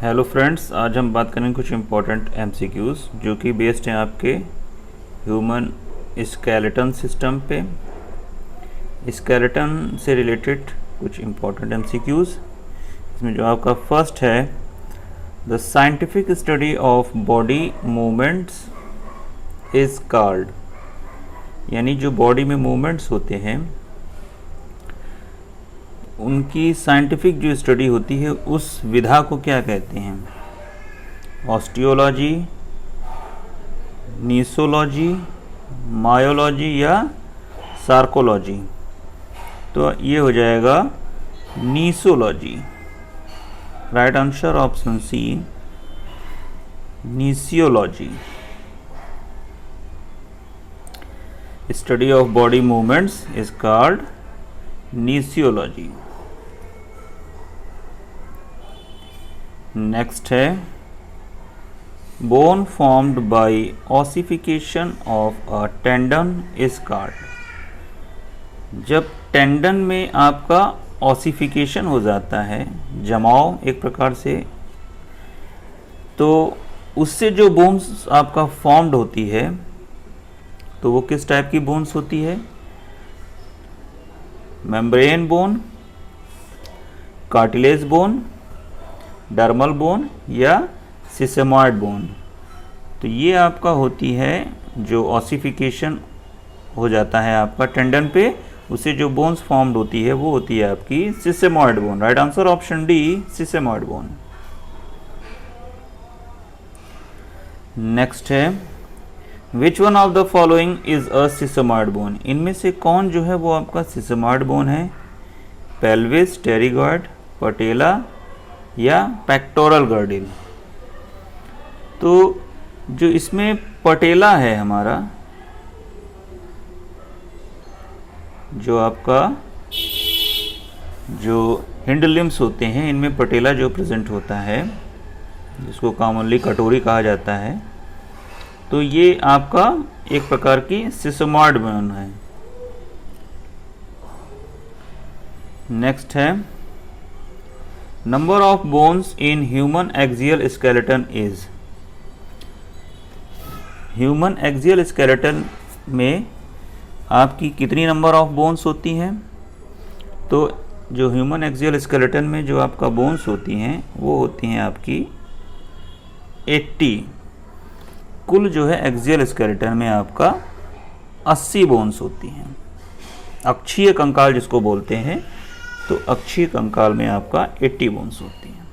Hello friends, आज हम बात करेंगे कुछ इम्पोर्टेंट एमसीक्यूज़ जो कि बेस्ड हैं आपके ह्यूमन स्केलेटन सिस्टम पे। स्केलेटन से रिलेटेड कुछ इम्पोर्टेंट एमसीक्यूज़, इसमें जो आपका फर्स्ट है, the scientific study of body movements is called, यानी जो बॉडी में मूवमेंट्स होते हैं उनकी साइंटिफिक जो स्टडी होती है उस विधा को क्या कहते हैं? ऑस्टियोलॉजी, नीसोलॉजी, मायोलॉजी या सार्कोलॉजी? तो ये हो जाएगा kinesiology. Right answer option C, kinesiology. Study of body movements is called kinesiology. Next है, bone formed by ossification of a tendon is called. जब टेंडन में आपका ऑसिफिकेशन हो जाता है, जमाव एक प्रकार से, तो उससे जो बोन्स आपका फॉर्म्ड होती है तो वो किस टाइप की बोन्स होती है? Membrane bone, cartilage bone, dermal bone या सिसेमॉइड बोन? तो ये आपका होती है जो ऑसिफिकेशन हो जाता है आपका टेंडन पे, उससे जो बोन्स फॉर्म्ड होती है वो होती है आपकी sesamoid bone. Right answer option D, sesamoid bone. Next है, which one of the following is a sesamoid bone? इनमें से कौन जो है वो आपका सिसेमॉइड बोन है? पेल्विस, टेरिगॉइड, पटेला या पेक्टोरल गर्डिल? तो जो इसमें पटेला है हमारा, जो आपका जो हिंड लिम्स होते हैं इनमें पटेला जो प्रेजेंट होता है, जिसको कॉमनली कटोरी कहा जाता है, तो ये आपका एक प्रकार की सिसेमॉइड बोन है। नेक्स्ट है, number of bones in human axial skeleton is. Human axial skeleton में आपकी कितनी नंबर ऑफ बोन्स होती हैं? तो जो ह्यूमन एक्सियल स्केलेटन में जो आपका बोन्स होती हैं वो होती हैं आपकी 80। कुल जो है एक्सियल स्केलेटन में आपका 80 बोन्स होती हैं। अक्षीय कंकाल जिसको बोलते हैं, तो अक्षीय कंकाल में आपका 80 बोन्स होती हैं।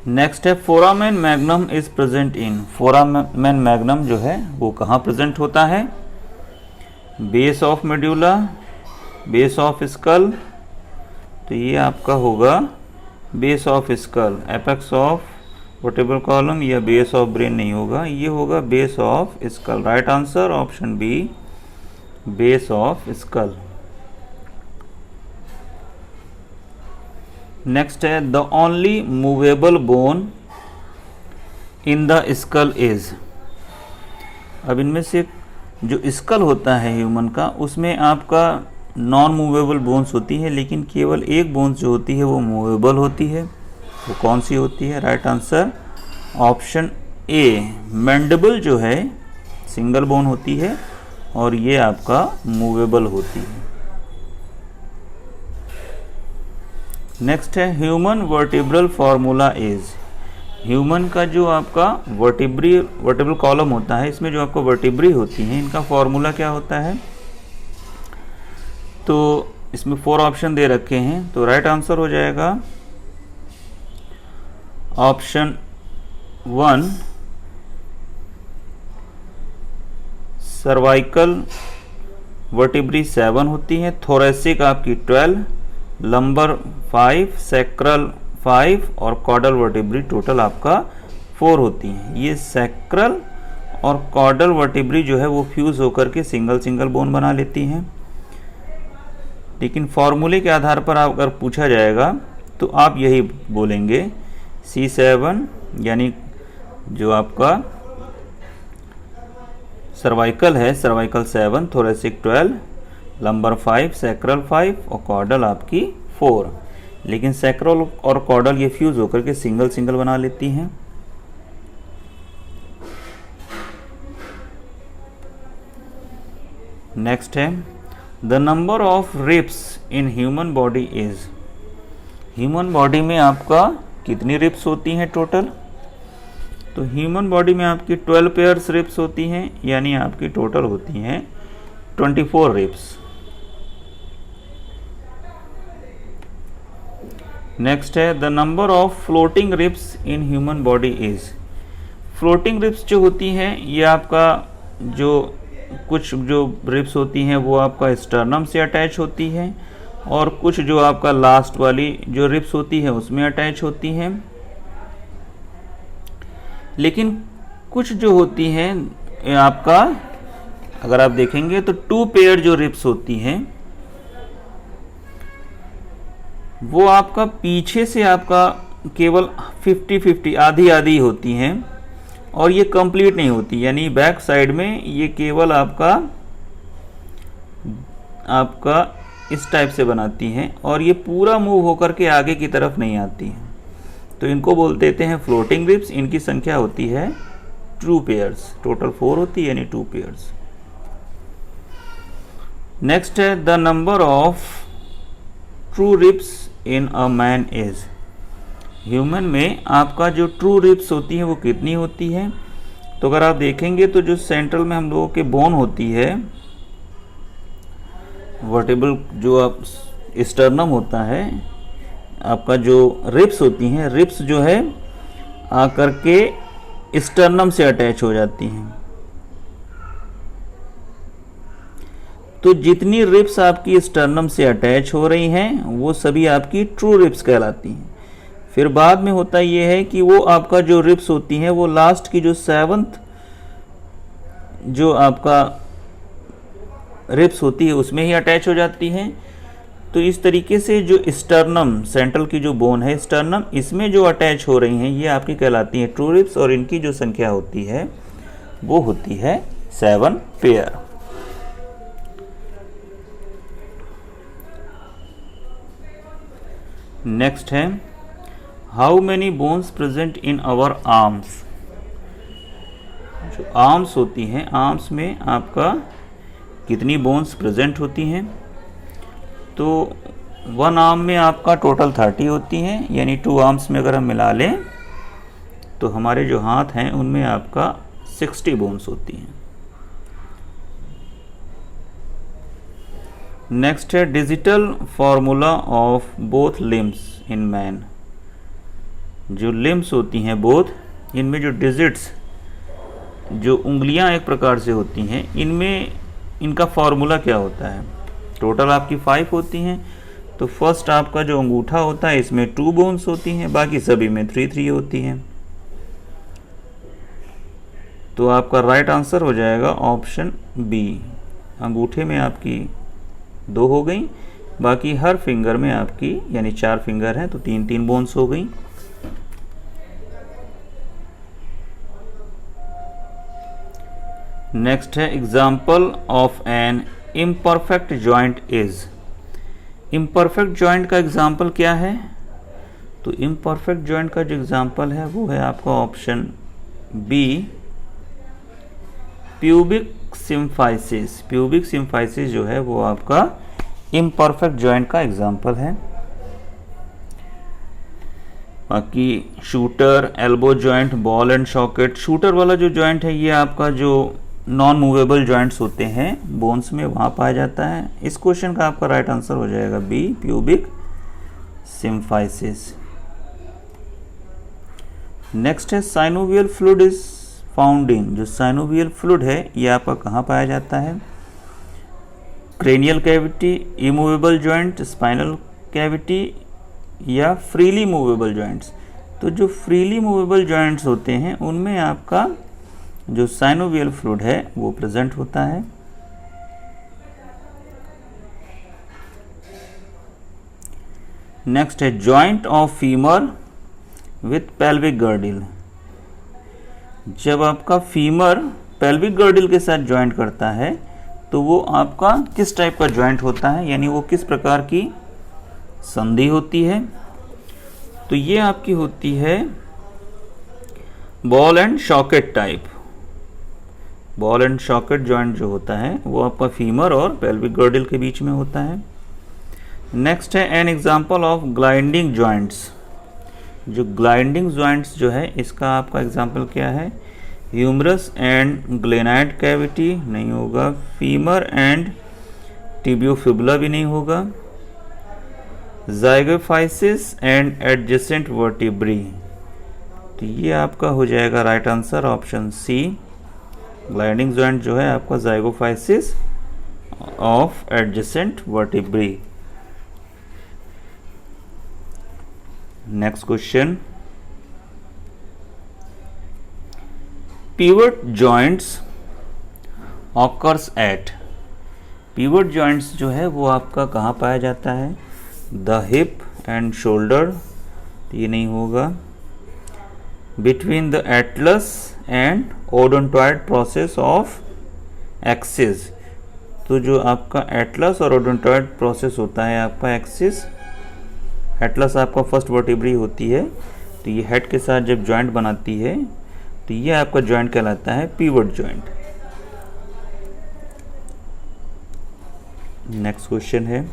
नेक्स्ट है, foramen magnum is present in. Foramen magnum जो है वो कहाँ प्रेजेंट होता है? Base of medulla, base of skull, तो ये आपका होगा base of skull. Apex of vertebral column या बेस ऑफ ब्रेन नहीं होगा, ये होगा base of skull. Right answer option B, base of skull. Next है, the only movable bone in the skull is. अब इनमें से जो स्कल होता है ह्यूमन का, उसमें आपका नॉन मूवेबल बोन्स होती है, लेकिन केवल एक बोन्स जो होती है वो मूवेबल होती है। वो कौन सी होती है? राइट आंसर ऑप्शन ए, मैंडिबल जो है सिंगल बोन होती है और ये आपका मूवेबल होती है। नेक्स्ट है, human vertebral formula is. Human का जो आपका वर्टिब्रल कॉलम होता है, इसमें जो आपको वर्टिब्री होती हैं, इनका फार्मूला क्या होता है? तो इसमें 4 ऑप्शन दे रखे हैं, तो राइट आंसर हो जाएगा ऑप्शन 1, सर्वाइकल वर्टिब्री 7 होती है, थोरेसिक आपकी 12, लंबर 5, सैक्रल 5 और कॉर्डल वर्टिब्री टोटल आपका 4 होती हैं। ये सैक्रल और कॉर्डल वर्टिब्री जो है वो फ्यूज होकर के सिंगल सिंगल बोन बना लेती हैं। लेकिन फॉर्मूले के आधार पर अगर पूछा जाएगा तो आप यही बोलेंगे C7, यानी जो आपका सर्वाइकल है, सर्वाइकल 7, थोरेसिक 12, लंबर 5, सैक्रल 5 और कॉर्डल आपकी 4, लेकिन सैक्रल और कॉर्डल ये फ्यूज होकर के सिंगल सिंगल बना लेती हैं। नेक्स्ट है the number of ribs in human body is. Human body में आपका कितनी रिब्स होती हैं टोटल? तो ह्यूमन बॉडी में आपकी 12 पेयर्स रिब्स होती हैं, यानी आपकी टोटल होती हैं 24 रिब्स। नेक्स्ट है the number of floating ribs in human body is. Floating ribs जो होती हैं ये आपका जो कुछ जो रिब्स होती हैं वो आपका स्टर्नम से अटैच होती हैं, और कुछ जो आपका लास्ट वाली जो रिब्स होती है उसमें अटैच होती हैं। लेकिन कुछ जो होती हैं आपका अगर आप देखेंगे तो 2 पेयर जो रिब्स होती हैं वो आपका पीछे से आपका केवल 50-50 आधी आधी होती हैं, और ये कंप्लीट नहीं होती, यानी बैक साइड में ये केवल आपका इस टाइप से बनाती हैं, और ये पूरा मूव होकर के आगे की तरफ नहीं आती हैं। तो इनको बोल देते हैं फ्लोटिंग रिब्स। इनकी संख्या होती है 2 पेयर्स, टोटल 4 होती है, यानी 2 पेयर्स। नेक्स्ट है the number of true ribs in a man is. Human में आपका जो ट्रू रिब्स होती है वो कितनी होती है? तो अगर आप देखेंगे तो जो सेंट्रल में हम लोगों के बोन होती है, वर्टेबल जो आप स्टर्नम होता है, आपका जो रिब्स होती हैं, रिब्स जो है आकर के स्टर्नम से अटैच हो जाती हैं। तो जितनी रिब्स आपकी स्टर्नम से अटैच हो रही हैं वो सभी आपकी ट्रू रिब्स कहलाती हैं। फिर बाद में होता ये है कि वो आपका जो रिब्स होती हैं वो लास्ट की जो 7th जो आपका रिब्स होती है उसमें ही अटैच हो जाती हैं। तो इस तरीके से जो स्टर्नम, सेंट्रल की जो बोन है स्टर्नम, इसमें जो अटैच हो रही हैं ये आपकी कहलाती हैं ट्रू रिब्स, और इनकी जो संख्या होती है वो होती है 7 पेयर। नेक्स्ट है how many bones present in our arms. जो आर्म्स होती हैं, आर्म्स में आपका कितनी बोन्स प्रेजेंट होती हैं? तो 1 आर्म में आपका टोटल 30 होती हैं, यानी 2 आर्म्स में अगर हम मिला लें तो हमारे जो हाथ हैं उनमें आपका 60 बोन्स होती हैं। नेक्स्ट है digital formula of both limbs in man. जो लिम्स होती हैं बोथ, इनमें जो डिजिट्स, जो उंगलियां एक प्रकार से होती हैं, इनमें इनका फॉर्मूला क्या होता है? टोटल आपकी 5 होती हैं। तो फर्स्ट आपका जो अंगूठा होता है इसमें 2 बोन्स होती हैं, बाकी सभी में 3 होती हैं। तो आपका राइट आंसर हो जाएगा ऑप्शन बी। अंगूठे में आपकी 2 हो गई, बाकी हर फिंगर में आपकी, यानी 4 फिंगर हैं तो 3 बोन्स हो गई। नेक्स्ट है example of N imperfect joint is. Imperfect joint का एग्जाम्पल क्या है? तो इम्परफेक्ट जॉइंट का जो एग्जाम्पल है वो है आपका option B, pubic symphysis. Pubic symphysis जो है वो आपका इम्परफेक्ट जॉइंट का एग्जाम्पल है। बाकी shooter, elbow joint, ball and socket. Shooter वाला जो जॉइंट है ये आपका जो नॉन मूवेबल जॉइंट्स होते हैं बोन्स में, वहाँ पाया जाता है। इस क्वेश्चन का आपका राइट आंसर हो जाएगा बी, प्यूबिक सिम्फाइसिस। नेक्स्ट है synovial fluid is found in. जो साइनोवियल फ्लूइड है ये आपका कहाँ पाया जाता है? Cranial cavity, immovable joint, spinal cavity, या फ्रीली मूवेबल जॉइंट्स। तो जो फ्रीली मूवेबल जॉइंट्स होते हैं उनमें आपका जो साइनोवियल फ्लूइड है वो प्रेजेंट होता है। नेक्स्ट है joint of femur with pelvic girdle. जब आपका फीमर पेल्विक गर्डिल के साथ जॉइंट करता है तो वो आपका किस टाइप का जॉइंट होता है, यानी वो किस प्रकार की संधि होती है। तो ये आपकी होती है ball and socket type. Ball and socket joint जो होता है वो आपका फीमर और पेल्विक गर्डल के बीच में होता है। नेक्स्ट है an example of gliding joints. जो ग्लाइंडिंग जॉइंट्स जो है इसका आपका एग्जांपल क्या है? ह्यूमरस एंड ग्लेनाइड कैविटी नहीं होगा, फीमर एंड टिबियोफिबुला भी नहीं होगा, ज़ाइगोफाइसिस एंड एडजेसेंट वर्टिब्री। तो ये आपका हो जाएगा right answer option C. Gliding joint जो है आपका zygapophysis of adjacent vertebrae. Next question, pivot joints occurs at. Pivot joints जो है वो आपका कहाँ पाया जाता है? द हिप एंड शोल्डर, ये नहीं होगा, between the atlas and odontoid process of axis. तो जो आपका एटलस और ओडोंटॉइड प्रोसेस होता है आपका एक्सिस, एटलस आपका फर्स्ट वर्टिब्री होती है, तो ये हेड के साथ जब जॉइंट बनाती है तो ये आपका जॉइंट कहलाता है पिवट जॉइंट। नेक्स्ट क्वेश्चन है,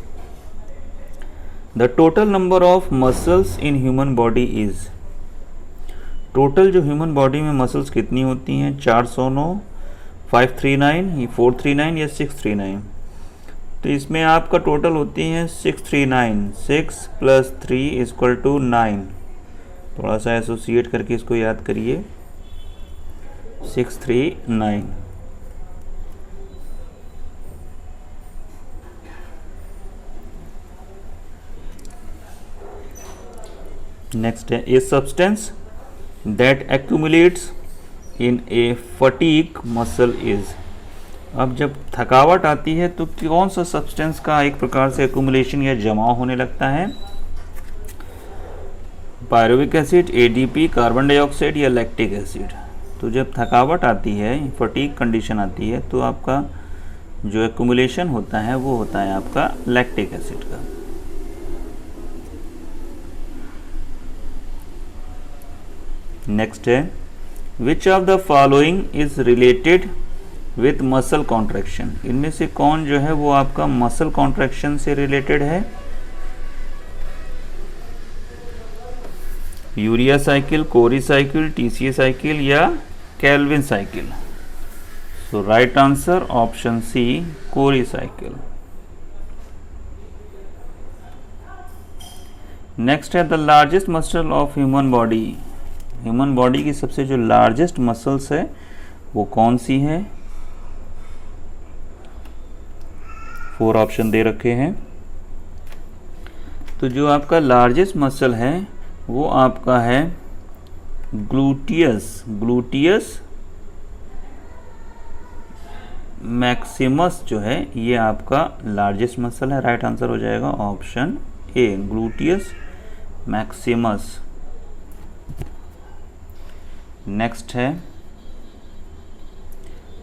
the total number of muscles in human body is. Total जो ह्यूमन बॉडी में मसल्स कितनी होती हैं? 409, 539, 439 या 639। तो इसमें आपका टोटल होती हैं 639। 6 + 3 = 9। थोड़ा सा एसोसिएट करके इसको याद करिए, 639। नेक्स्ट है, a substance that accumulates in A fatigue muscle is. अब जब थकावट आती है तो कौन सा सब्सटेंस का एक प्रकार से एक्यूमुलेशन या जमाव होने लगता है? Pyruvic acid, ADP, carbon dioxide या लैक्टिक एसिड। तो जब थकावट आती है, फटीग कंडीशन आती है, तो आपका जो एक्यूमुलेशन होता है वो होता है आपका लैक्टिक एसिड का। नेक्स्ट है, which of the following is related with muscle contraction. इनमें से कौन जो है वो आपका मसल कॉन्ट्रैक्शन से रिलेटेड है? यूरिया साइकिल, कोरी साइकिल, टीसीए साइकिल या केल्विन साइकिल। सो राइट आंसर ऑप्शन सी, कोरी साइकिल। नेक्स्ट है, the largest muscle of human body. Human body की सबसे जो लार्जेस्ट मसल्स है वो कौन सी है? 4 ऑप्शन दे रखे हैं। तो जो आपका लार्जेस्ट मसल है वो आपका है ग्लूटियस, ग्लूटियस मैक्सिमस जो है ये आपका लार्जेस्ट मसल है। राइट आंसर हो जाएगा option A, gluteus maximus. Next है,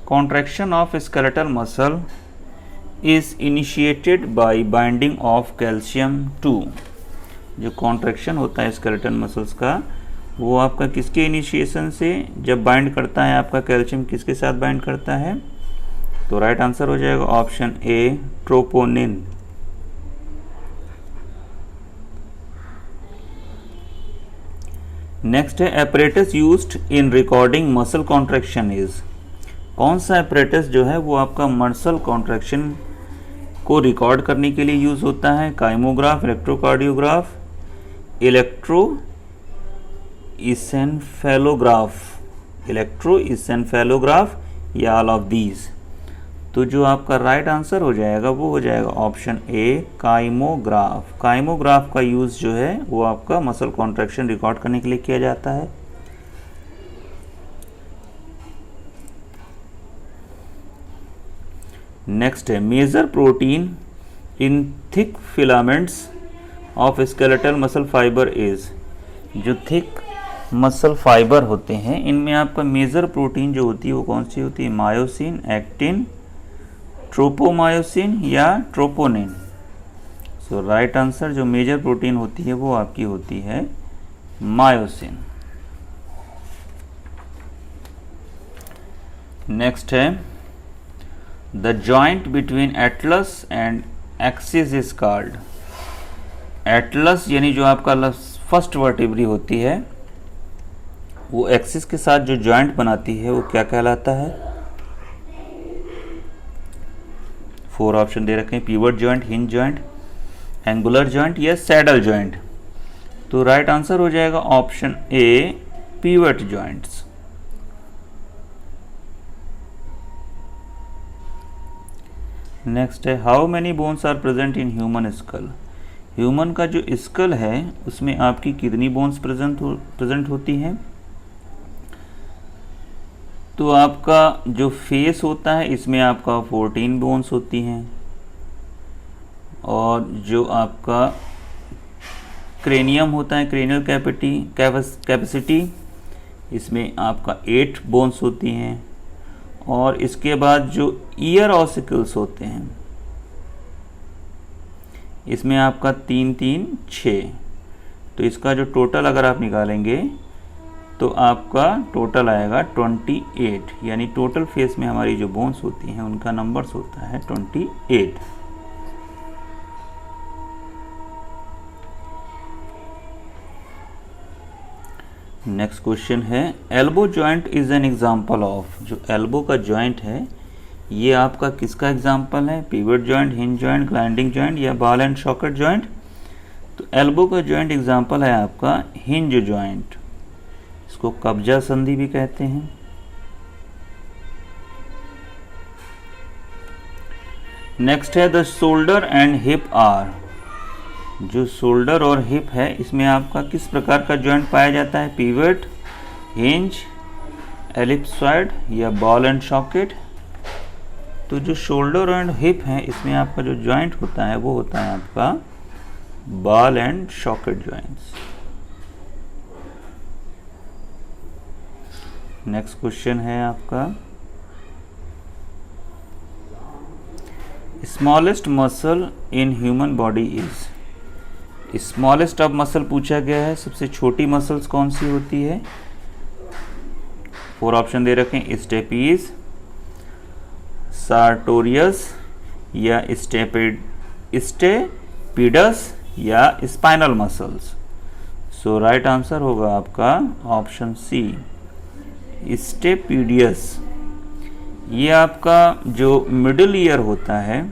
contraction of skeletal muscle is initiated by binding of calcium to. जो कॉन्ट्रैक्शन होता है स्केलेटल मसल्स का वो आपका किसके इनिशिएशन से जब बाइंड करता है? आपका कैल्शियम किसके साथ बाइंड करता है? तो राइट आंसर हो जाएगा ऑप्शन ए, ट्रोपोनिन। नेक्स्ट है, apparatus used in recording muscle contraction is. कौन सा एपरेटस जो है वो आपका मसल कॉन्ट्रैक्शन को रिकॉर्ड करने के लिए यूज होता है? काइमोग्राफ, इलेक्ट्रोकार्डियोग्राफ, इलेक्ट्रोइसेंफेलोग्राफ या ऑल ऑफ दीज। तो जो आपका राइट आंसर हो जाएगा वो हो जाएगा ऑप्शन ए, काइमोग्राफ। काइमोग्राफ का यूज जो है वो आपका मसल कॉन्ट्रैक्शन रिकॉर्ड करने के लिए किया जाता है। नेक्स्ट है, major protein in thick filaments of skeletal muscle fibre is. जो थिक मसल फाइबर होते हैं इनमें आपका मेजर प्रोटीन जो होती है वो कौन सी होती है? मायोसिन, एक्टिन, ट्रोपोमायोसिन या ट्रोपोनिन। सो राइट आंसर जो मेजर प्रोटीन होती है वो आपकी होती है मायोसिन। नेक्स्ट है the joint between Atlas and axis is called. Atlas यानी जो आपका फर्स्ट वर्टिब्री होती है वो एक्सिस के साथ जो जॉइंट बनाती है वो क्या कहलाता है? 4 ऑप्शन दे रखे हैं, pivot joint, hinge joint, angular joint या सैडल जॉइंट। तो राइट आंसर हो जाएगा option A, pivot joints. Next है how many bones are present in human skull. Human का जो स्कल है उसमें आपकी कितनी बोन्स प्रेजेंट होती हैं? तो आपका जो फेस होता है इसमें आपका 14 बोन्स होती हैं, और जो आपका क्रेनियम होता है, क्रेनियल कैपेसिटी, इसमें आपका 8 बोन्स होती हैं, और इसके बाद जो ईयर ऑसिकल्स होते हैं इसमें आपका 3 6। तो इसका जो टोटल अगर आप निकालेंगे तो आपका टोटल आएगा 28, यानी टोटल फेस में हमारी जो बोन्स होती हैं उनका नंबर्स होता है 28। नेक्स्ट क्वेश्चन है elbow joint is an example of. जो एल्बो का जॉइंट है ये आपका किसका एग्जांपल है? Pivot joint, hinge joint, gliding joint या बॉल एंड सॉकेट जॉइंट? तो एल्बो का जॉइंट एग्जांपल है आपका हिंज जॉइंट, इसको कब्जा संधि भी कहते हैं। नेक्स्ट है the shoulder and hip are. जो शोल्डर और हिप है इसमें आपका किस प्रकार का जॉइंट पाया जाता है? पिवट, हिंज, एलिप्सॉइड या बॉल एंड सॉकेट? तो जो शोल्डर एंड हिप है इसमें आपका जो जॉइंट होता है वो होता है आपका ball and socket joints. Next question है आपका smallest muscle in human body is. Smallest of muscle पूछा गया है, सबसे छोटी मसल्स कौन सी होती है? 4 ऑप्शन दे रखे हैं, स्टेपीज, सार्टोरियस या स्टेपिडस या स्पाइनल मसल्स। सो राइट आंसर होगा आपका ऑप्शन सी, स्टेपिडियस। ये आपका जो मिडिल ईयर होता है,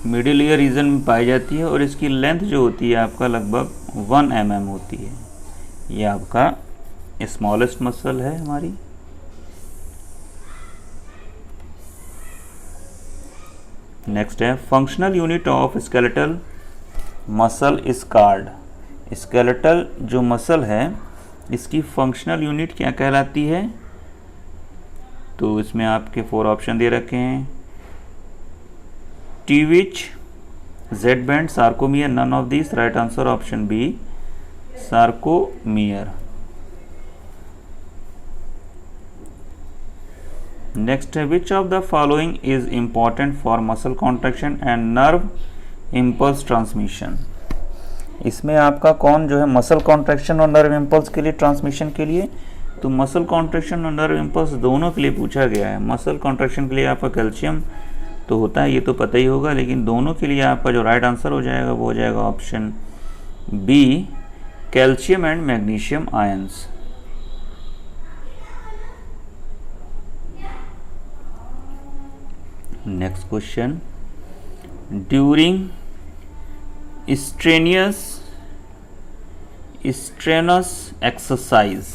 मिडिल ईयर रीजन में पाई जाती है, और इसकी लेंथ जो होती है आपका लगभग 1 mm होती है। ये आपका स्मॉलेस्ट मसल है हमारी। नेक्स्ट है functional unit of skeletal muscle is called. Skeletal जो मसल है इसकी फंक्शनल यूनिट क्या कहलाती है? तो इसमें आपके 4 ऑप्शन दे रखे हैं, twitch, Z band, sarcomere, none of this. Right answer option B, sarcomere. Next है which of the following is important for muscle contraction and nerve impulse transmission. इसमें आपका कौन जो है मसल कॉन्ट्रैक्शन और नर्व इम्पल्स के लिए, ट्रांसमिशन के लिए? तो मसल कॉन्ट्रैक्शन और नर्व इम्पल्स दोनों के लिए पूछा गया है। मसल कॉन्ट्रैक्शन के लिए आपका कैल्शियम तो होता है, ये तो पता ही होगा, लेकिन दोनों के लिए आपका जो राइट आंसर हो जाएगा वो हो जाएगा option B, calcium and magnesium ions. Next question during strenuous exercise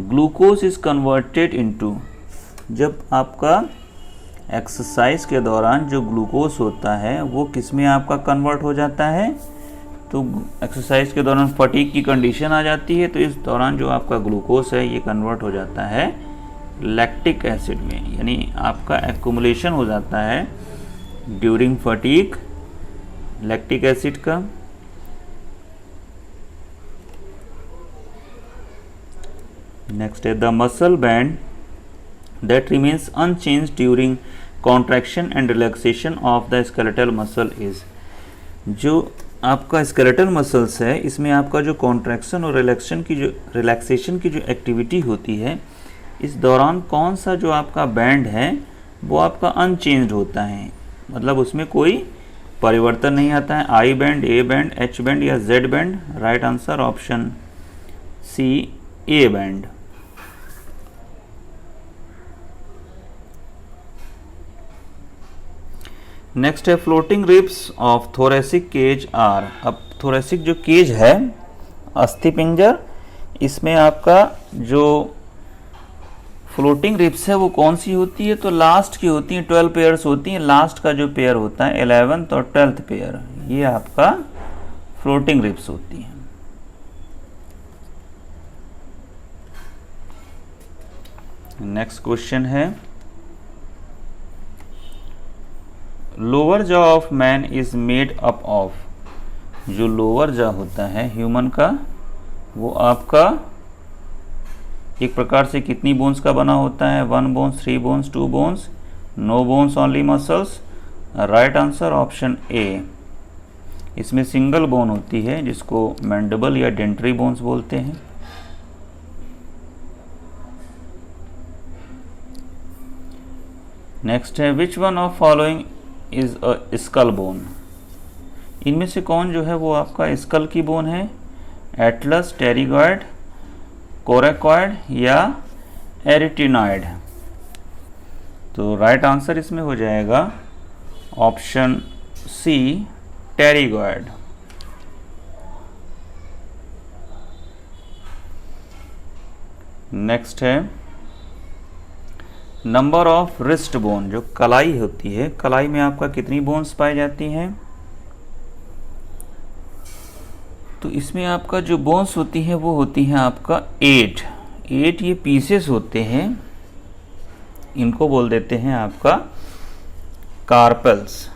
glucose is converted into. जब आपका एक्सरसाइज के दौरान जो ग्लूकोज होता है वो किस में आपका कन्वर्ट हो जाता है? तो एक्सरसाइज के दौरान फटीग की कंडीशन आ जाती है, तो इस दौरान जो आपका ग्लूकोज है ये कन्वर्ट हो जाता है लैक्टिक एसिड में, यानी आपका एक्युमुलेशन हो जाता है ड्यूरिंग फटीग लैक्टिक एसिड का। नेक्स्ट है the muscle band that remains unchanged during contraction and relaxation of the skeletal muscle is. जो आपका स्केलेटल मसल्स है इसमें आपका जो कॉन्ट्रैक्शन और रिलैक्सेशन की जो एक्टिविटी होती है, इस दौरान कौन सा जो आपका बैंड है वो आपका अनचेंज्ड होता है, मतलब उसमें कोई परिवर्तन नहीं आता है। I band, A band, H band या Z band. Right answer option C, A band. Next है floating ribs of thoracic cage are. अब थोरेसिक जो केज है अस्थिपिंजर, इसमें आपका जो फ्लोटिंग रिब्स है वो कौन सी होती है, तो लास्ट की होती है। 12 पेयर्स होती हैं, लास्ट का जो पेयर होता है 11th और 12th पेयर, ये आपका फ्लोटिंग रिब्स होती है। नेक्स्ट क्वेश्चन है lower jaw of man is made up of. जो लोअर जॉ होता है ह्यूमन का वो आपका एक प्रकार से कितनी बोन्स का बना होता है, 1 bones, 3 bones, 2 bones, no bones only muscles. Right answer option A. इसमें सिंगल बोन होती है जिसको मैंडिबल या डेंट्री बोन्स बोलते हैं। नेक्स्ट है which one of following is a skull bone. इनमें से कौन जो है वो आपका स्कल की बोन है, एटलस, टेरिगॉइड, कोरेकॉइड या एरिटिनॉइड। तो राइट आंसर इसमें हो जाएगा ऑप्शन सी, टेरिगॉइड। नेक्स्ट है नंबर ऑफ रिस्ट बोन। जो कलाई होती है, कलाई में आपका कितनी बोन्स पाई जाती हैं, तो इसमें आपका जो बोन्स होती है वो होती है आपका 8। ये पीसेस होते हैं, इनको बोल देते हैं आपका कार्पल्स।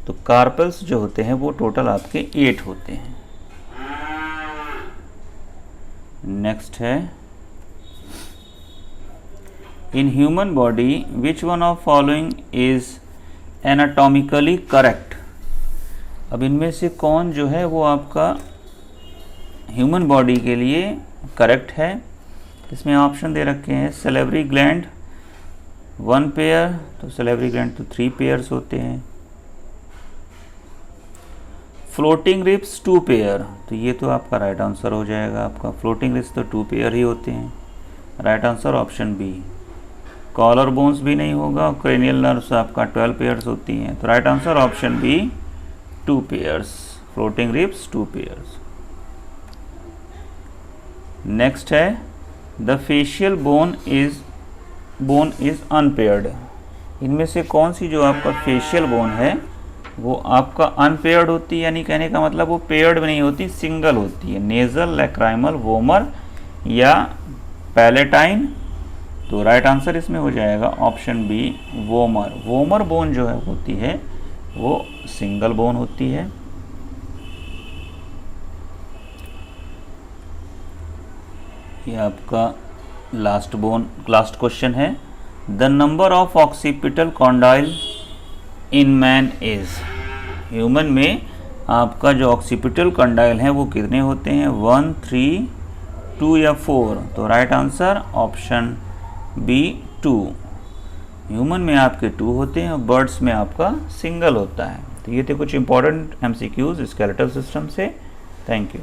तो कार्पल्स जो होते हैं वो टोटल आपके 8 होते हैं। नेक्स्ट है in human body which one of following is anatomically correct. अब इनमें से कौन जो है वो आपका ह्यूमन बॉडी के लिए करेक्ट है। इसमें ऑप्शन दे रखे हैं सैलिवरी ग्लैंड 1 पेयर, तो सैलिवरी ग्लैंड तो 3 पेयर्स होते हैं। फ्लोटिंग रिब्स 2 पेयर, तो ये तो आपका राइट आंसर हो जाएगा। आपका फ्लोटिंग रिब्स तो 2 पेयर ही होते हैं। Right answer option B. Collar bones भी नहीं होगा और क्रेनियल नर्व्स आपका 12 पेयर्स होती हैं। तो right answer option B, 2 pairs. Floating ribs 2 pairs. Next है the facial bone is unpaired. इनमें से कौन सी जो आपका फेशियल बोन है वो आपका अनपेयर्ड होती है, यानी कहने का मतलब वो पेयर्ड में नहीं होती, सिंगल होती है। नेजल, लैक्राइमल, वोमर या पैलेटाइन। तो राइट आंसर इसमें हो जाएगा option B, vomer. Vomer bone जो है होती है वो सिंगल बोन होती है। ये आपका लास्ट क्वेश्चन है the number of occipital condyle in man is. Human में आपका जो ऑक्सीपिटल कॉन्डाइल है वो कितने होते हैं, 1, 3, 2 या 4। तो right answer option B, 2। Human में आपके 2 होते हैं और बर्ड्स में आपका सिंगल होता है। तो ये थे कुछ इंपॉर्टेंट MCQs स्केलेटल सिस्टम से। Thank you.